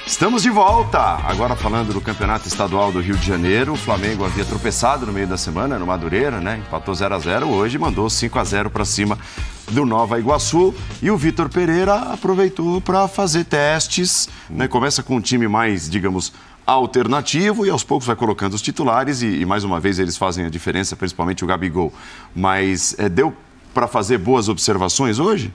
Estamos de volta, agora falando do Campeonato Estadual do Rio de Janeiro. O Flamengo havia tropeçado no meio da semana no Madureira, né? Empatou 0-0, hoje mandou 5-0 para cima do Nova Iguaçu. E o Vitor Pereira aproveitou para fazer testes, né? Começa com um time mais, digamos, alternativo e aos poucos vai colocando os titulares e mais uma vez eles fazem a diferença, principalmente o Gabigol. Mas deu para fazer boas observações hoje?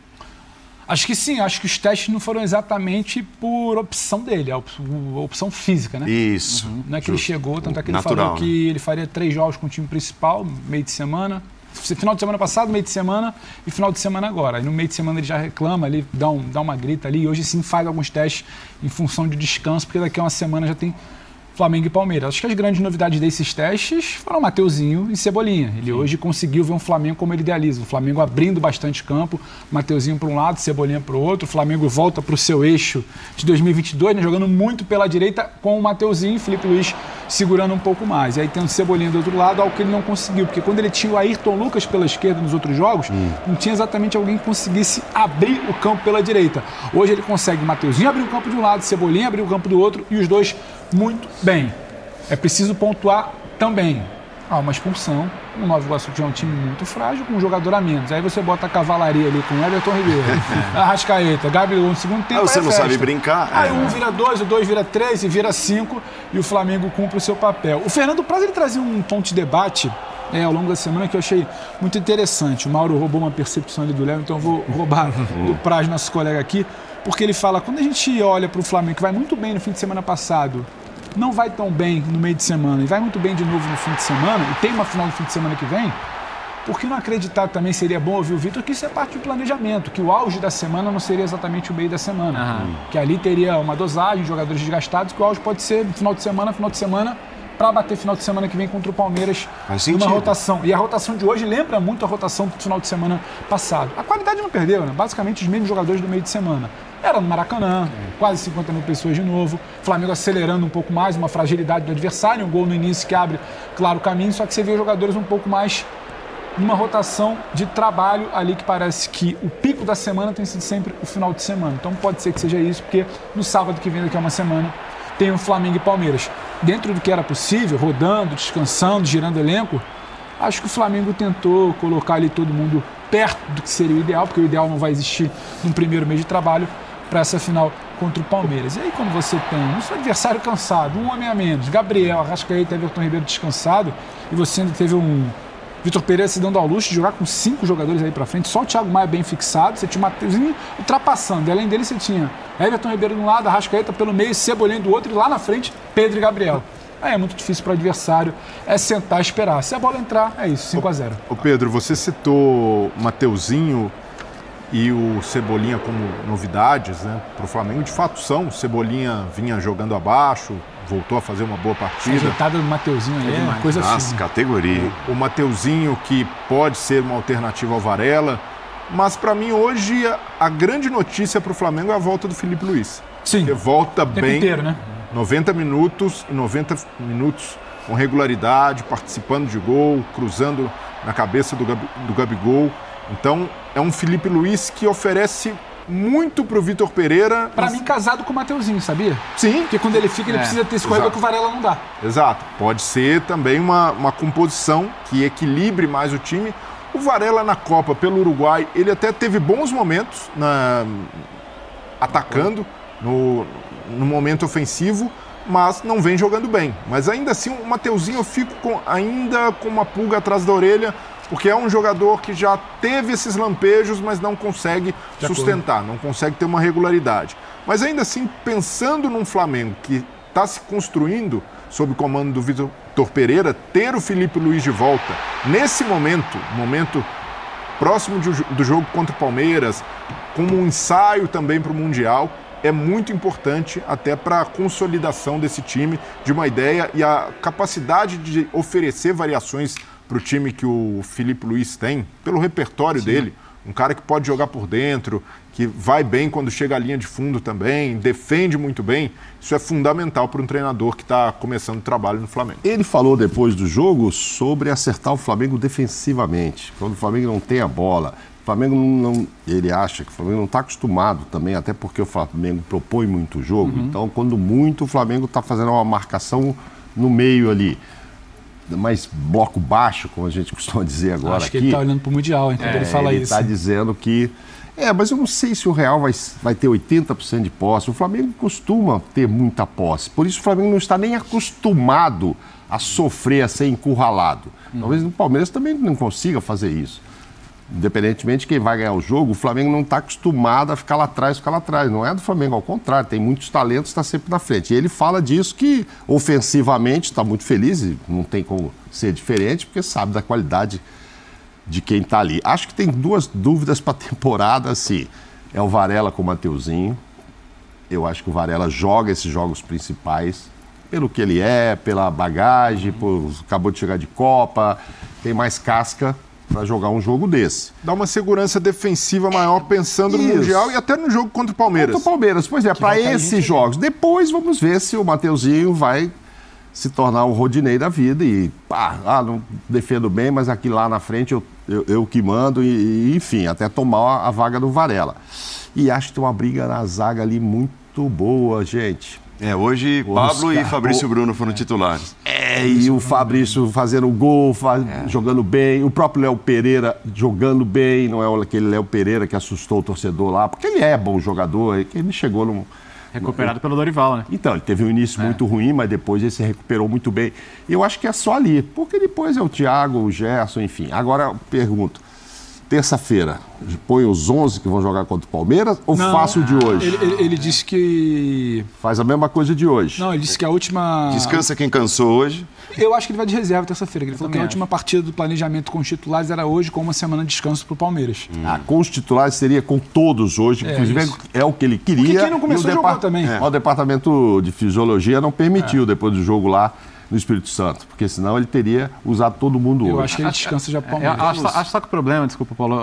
Acho que sim, acho que os testes não foram exatamente por opção dele, a opção física, né? Isso. Não é que ele chegou, tanto é que ele natural, falou que ele faria 3 jogos com o time principal, meio de semana. Final de semana passado, meio de semana e final de semana agora. E no meio de semana ele já reclama, ele dá uma grita ali. E hoje sim faz alguns testes em função de descanso, porque daqui a uma semana já tem Flamengo e Palmeiras. Acho que as grandes novidades desses testes foram Mateuzinho e Cebolinha. Ele hoje conseguiu ver um Flamengo como ele idealiza. O Flamengo abrindo bastante campo, Mateuzinho para um lado, Cebolinha para o outro. O Flamengo volta para o seu eixo de 2022, né, jogando muito pela direita com o Mateuzinho e Felipe Luiz segurando um pouco mais. E aí tem o Cebolinha do outro lado, algo que ele não conseguiu. Porque quando ele tinha o Ayrton Lucas pela esquerda nos outros jogos, não tinha exatamente alguém que conseguisse abrir o campo pela direita. Hoje ele consegue Mateuzinho abrir o campo de um lado, Cebolinha abrir o campo do outro e os dois muito bem. É preciso pontuar também. Há uma expulsão. O Nova Iguaçu tinha um time muito frágil, com um jogador a menos. Aí você bota a cavalaria ali com o Everton Ribeiro, Arrascaeta, Gabriel no segundo tempo. Aí você não sabe brincar. Aí um vira 2, o 2 vira 3 e vira 5 e o Flamengo cumpre o seu papel. O Fernando Praz, ele trazia um tom de debate ao longo da semana que eu achei muito interessante. O Mauro roubou uma percepção ali do Léo, então eu vou roubar do Praz, nosso colega aqui, porque ele fala, quando a gente olha para o Flamengo, que vai muito bem no fim de semana passado, não vai tão bem no meio de semana e vai muito bem de novo no fim de semana, e tem uma final no fim de semana que vem, por que não acreditar também, seria bom ouvir o Vitor, que isso é parte do planejamento, que o auge da semana não seria exatamente o meio da semana, que ali teria uma dosagem, jogadores desgastados, que o auge pode ser final de semana, para bater final de semana que vem contra o Palmeiras numa rotação. E a rotação de hoje lembra muito a rotação do final de semana passado. A qualidade não perdeu, né? Basicamente os mesmos jogadores do meio de semana. Era no Maracanã, quase 50 mil pessoas de novo, Flamengo acelerando um pouco mais, uma fragilidade do adversário, um gol no início que abre, claro, o caminho, só que você vê os jogadores um pouco mais numa rotação de trabalho ali, que parece que o pico da semana tem sido sempre o final de semana. Então pode ser que seja isso, porque no sábado que vem, daqui a uma semana, tem o Flamengo e Palmeiras. Dentro do que era possível, rodando, descansando, girando elenco, acho que o Flamengo tentou colocar ali todo mundo perto do que seria o ideal, porque o ideal não vai existir no primeiro mês de trabalho, para essa final contra o Palmeiras. E aí quando você tem um seu adversário cansado, um homem a menos, Gabriel, Arrascaeta, Everton Ribeiro descansado, e você ainda teve um Vitor Pereira se dando ao luxo de jogar com 5 jogadores aí pra frente, só o Thiago Maia bem fixado, você tinha o Mateuzinho ultrapassando, e além dele você tinha Everton Ribeiro de um lado, Arrascaeta pelo meio, Cebolinha do outro, e lá na frente, Pedro e Gabriel. Aí é muito difícil para o adversário, é sentar e esperar. Se a bola entrar, é isso, 5-0. Ô Pedro, você citou o Mateuzinho e o Cebolinha como novidades, né, para o Flamengo. De fato são, o Cebolinha vinha jogando abaixo, voltou a fazer uma boa partida. A ajeitada do Mateuzinho aí é uma coisa fina. Categoria. O Mateuzinho, que pode ser uma alternativa ao Varela, mas para mim hoje a grande notícia para o Flamengo é a volta do Felipe Luiz. Sim. Que volta bem, inteiro, né? 90 minutos e 90 minutos com regularidade, participando de gol, cruzando na cabeça do Gabigol. Então é um Felipe Luiz que oferece muito pro Vitor Pereira. Pra mim, casado com o Mateuzinho, sabia? Sim. Porque quando ele fica, ele precisa ter esse corredor que o Varela não dá. Exato. Pode ser também uma composição que equilibre mais o time. O Varela na Copa pelo Uruguai, ele até teve bons momentos atacando no momento ofensivo, mas não vem jogando bem. Mas ainda assim, o Mateuzinho eu fico ainda com uma pulga atrás da orelha, porque é um jogador que já teve esses lampejos, mas não consegue sustentar, não consegue ter uma regularidade. Mas ainda assim, pensando num Flamengo que está se construindo sob o comando do Vitor Pereira, ter o Felipe Luiz de volta, nesse momento próximo do jogo contra o Palmeiras, como um ensaio também para o Mundial, é muito importante até para a consolidação desse time, de uma ideia e a capacidade de oferecer variações para o time que o Felipe Luiz tem, pelo repertório dele. Um cara que pode jogar por dentro, que vai bem quando chega à linha de fundo também, defende muito bem. Isso é fundamental para um treinador que está começando o trabalho no Flamengo. Ele falou depois do jogo sobre acertar o Flamengo defensivamente. Quando o Flamengo não tem a bola, Flamengo ele acha que o Flamengo não está acostumado também, até porque o Flamengo propõe muito jogo. Então, quando muito, o Flamengo está fazendo uma marcação no meio ali. Mais bloco baixo, como a gente costuma dizer agora. Acho que ele está olhando para o Mundial, então ele fala ele isso. Ele está dizendo que... mas eu não sei se o Real vai ter 80% de posse. O Flamengo costuma ter muita posse. Por isso o Flamengo não está nem acostumado a sofrer, a ser encurralado. Talvez o Palmeiras também não consiga fazer isso. Independentemente de quem vai ganhar o jogo, o Flamengo não está acostumado a ficar lá atrás. Não é do Flamengo, ao contrário, tem muitos talentos, está sempre na frente. E ele fala disso que, ofensivamente, está muito feliz, e não tem como ser diferente, porque sabe da qualidade de quem está ali. Acho que tem duas dúvidas para a temporada, assim. É o Varela com o Mateuzinho. Eu acho que o Varela joga esses jogos principais, pelo que ele é, pela bagagem, acabou de chegar de Copa, tem mais casca para jogar um jogo desse. Dá uma segurança defensiva maior pensando no Mundial e até no jogo contra o Palmeiras. Contra o Palmeiras, pois é, para esses jogos. Depois vamos ver se o Mateuzinho vai se tornar o Rodinei da vida e não defendo bem, mas aqui lá na frente eu que mando e enfim, até tomar a vaga do Varela. E acho que tem uma briga na zaga ali muito boa, gente. Hoje Pablo e Fabrício Bruno foram titulares. E o Fabrício fazendo gol, jogando bem. O próprio Léo Pereira jogando bem. Não é aquele Léo Pereira que assustou o torcedor lá, porque ele é bom jogador. Ele chegou num... Recuperado pelo Dorival, né? Então, ele teve um início muito ruim, mas depois ele se recuperou muito bem. Eu acho que é só ali, porque depois é o Thiago, o Gerson, enfim. Agora, eu pergunto, terça-feira, põe os 11 que vão jogar contra o Palmeiras ou faço o de hoje? Ele disse que... Faz a mesma coisa de hoje. Não, ele disse que a última... Descansa quem cansou hoje. Eu acho que ele vai de reserva terça-feira. Ele falou que a última partida do planejamento com os titulares era hoje, com uma semana de descanso para o Palmeiras. Com os titulares seria com todos hoje, inclusive é o que ele queria. Porque quem não começou a jogar também. O departamento de fisiologia não permitiu depois do jogo lá no Espírito Santo, porque senão ele teria usado todo mundo hoje. Eu acho que ele descansa já para o Palmeiras. Acho só que o problema, desculpa, Paulo,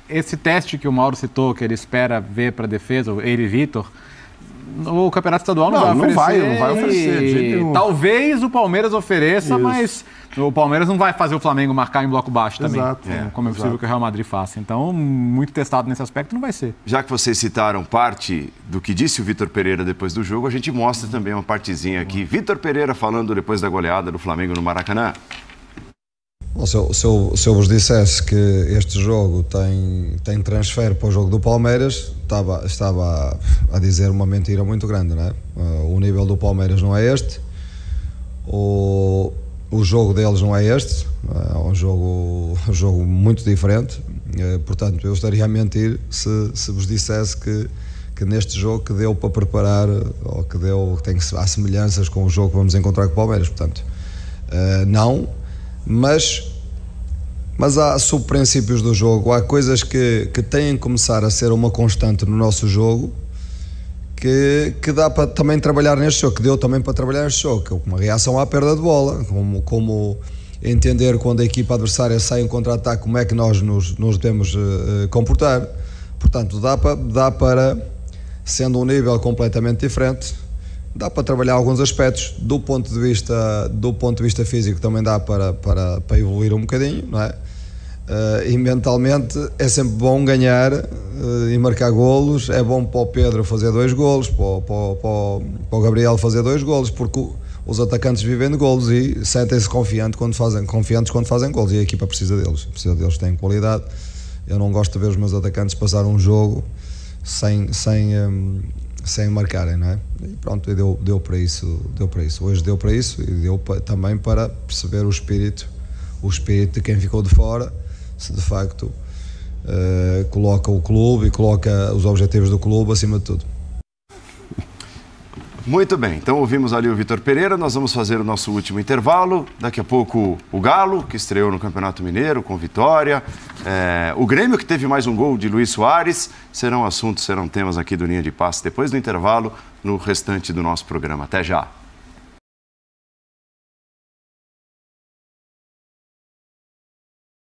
esse teste que o Mauro citou, que ele espera ver para a defesa, ele e Vitor, o Campeonato Estadual não vai oferecer. De jeito nenhum. Talvez o Palmeiras ofereça, mas o Palmeiras não vai fazer o Flamengo marcar em bloco baixo também. Exato. Como é possível que o Real Madrid faça. Então, muito testado nesse aspecto não vai ser. Já que vocês citaram parte do que disse o Vitor Pereira depois do jogo, a gente mostra também uma partezinha aqui. Vitor Pereira falando depois da goleada do Flamengo no Maracanã. Bom, se eu vos dissesse que este jogo tem transfer para o jogo do Palmeiras, estava a dizer uma mentira muito grande, não é? O nível do Palmeiras não é este, o jogo deles não é este, é um jogo muito diferente, portanto eu estaria a mentir se vos dissesse que neste jogo que deu para preparar, ou há semelhanças com o jogo que vamos encontrar com o Palmeiras, portanto, não. Mas há subprincípios do jogo, há coisas que têm que começar a ser uma constante no nosso jogo que dá para também trabalhar neste jogo, que deu também para trabalhar neste jogo, que é uma reação à perda de bola, como entender quando a equipa adversária sai em contra-ataque, como é que nós nos devemos comportar. Portanto, dá para, sendo um nível completamente diferente, dá para trabalhar alguns aspectos. Do ponto de vista físico também dá para evoluir um bocadinho, não é? E mentalmente é sempre bom ganhar e marcar golos. É bom para o Pedro fazer 2 golos, para o Gabriel fazer 2 golos, porque os atacantes vivem de golos e sentem-se confiantes quando fazem golos, e a equipa precisa deles, têm qualidade. Eu não gosto de ver os meus atacantes passar um jogo sem marcarem, não é? E pronto, deu para isso. Hoje deu para isso e deu também para perceber o espírito de quem ficou de fora, se de facto coloca o clube e coloca os objetivos do clube acima de tudo. Muito bem, então ouvimos ali o Vitor Pereira, nós vamos fazer o nosso último intervalo. Daqui a pouco o Galo, que estreou no Campeonato Mineiro com vitória. O Grêmio, que teve mais um gol de Luís Soares. Serão temas aqui do Linha de Passe depois do intervalo, no restante do nosso programa. Até já!